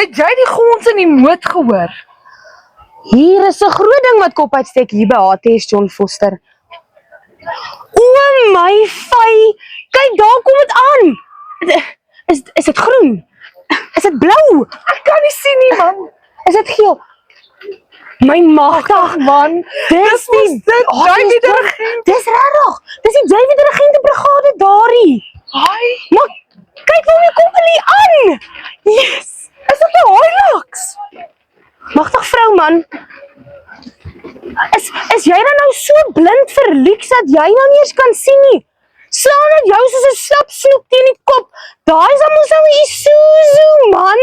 Het jy die gons in die moot gehoor? Hier is 'n groot ding wat kop uitsteek hier by HTS John Foster. O my fy, kyk daar kom dit aan. Is dit groen? Is dit blou? Ek kan nie sien nie, man. Is dit geel? My magtig man, dis die Jy die regent. Dis regtig. Dis die JV die regentebrigade daarie. Ai, Maar kyk waar kom hulle aan. yes. Is dit 'n Hilux? Magtig vrou man. Is jy dan nou so blind vir leaks dat jy nou nie eens kan sien nie? Slaan dit jou soos 'n slap snoek teen die kop. Daai is dan mos nou 'n Isuzu man.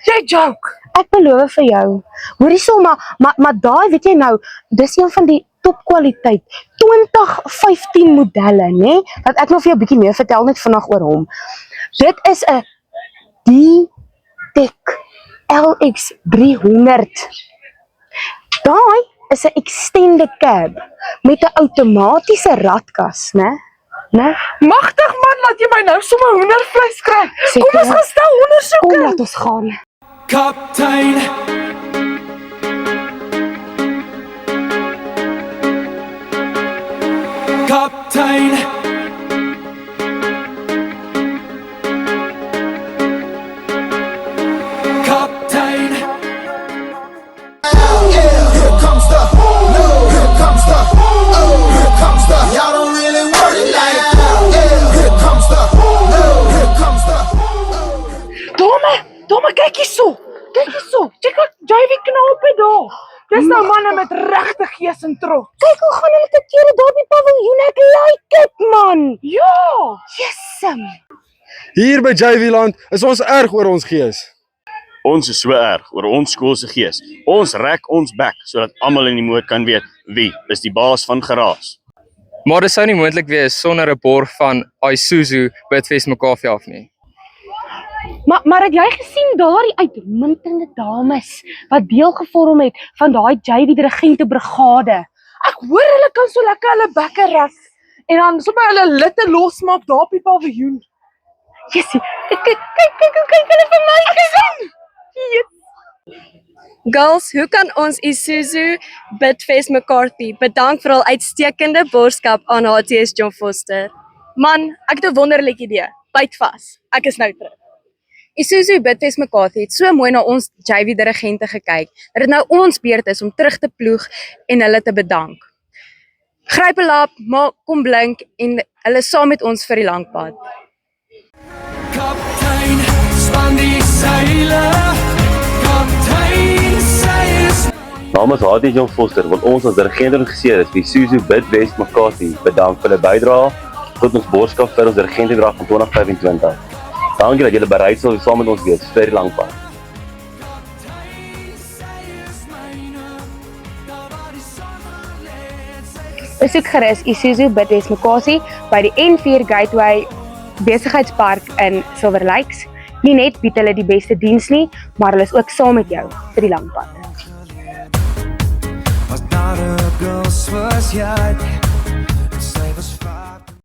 Jy joke. Ek beloof vir jou. Hoorie so, maar daai weet jy nou, dis een van die topkwaliteit 2015 modelle, né? Dat ek nog vir jou 'n bietjie meer vertel net vandag oor hom. Dit is 'n D-Tech LX 300. Daai is 'n extended cab met 'n outomatiese ratkas, né? Magtig man, laat jy my nou sommer hoendervleis kry. Seker. Kom ons gaan stel ondersoek Kom in. laat ons gaan. Kaptein. Kaptein. Kaptein. Here comes the, here comes the, here comes the. Y'all don't really want it like that. Here comes the, here comes the. Dame, kyk hierso. Kyk hierso. Check wat JV knalpie daar. Dis nou manne met regte gees en trots. Kyk hoe gaan hulle te kere daar by paviljoen, ek like dit man. Ja. Jessem. Hier by JV Land is ons erg oor ons gees. Ons is so erg oor ons skool se gees. Ons rek ons bek sodat almal in die moot kan weet wie is die baas van geraas. Maar dit sou nie moontlik wees sonder 'n borg van Isuzu Bidvest Makafi af nie. Maar het jy gesien daardie uitmuntende dames wat deel gevorm het van daai JV die regentebrigade? Ek hoor hulle kan so lekker hulle bekke rek en dan sommer hulle litte losmaak daar op die paviljoen. Jessie, kyk hulle vir my gesien. Girls, hoe kan ons Isuzu Bidvest McCarthy bedank vir hul uitstekende borgskap aan HTS John Foster? Man, ek het 'n wonderlike idee. Byt vas. Ek is nou terug. Isuzu Bidvest McCarthy het so mooi na ons JV dirigente gekyk, dat dit nou ons beurt is om terug te ploeg en hulle te bedank. Gryp 'n lap, maak kom blink en hulle saam met ons vir die lang pad. Kaptein, span die seile. Kaptein, sy is Namens HTS John Foster wil ons as dirigent-regisseurs vir Isuzu Bidvest Makafi bedank vir hulle bydrae tot ons borgskap vir ons regentedrag van 2025. Dankie dat julle bereid sal saam met ons wees vir die lang pad. Besoek gerus Isuzu Bidvest Makafi by die N4 Gateway Besigheidspark in Silver Lakes. Nie net bied hulle die beste diens nie, maar hulle is ook saam met jou vir die lang pad. was not a girl's first yet.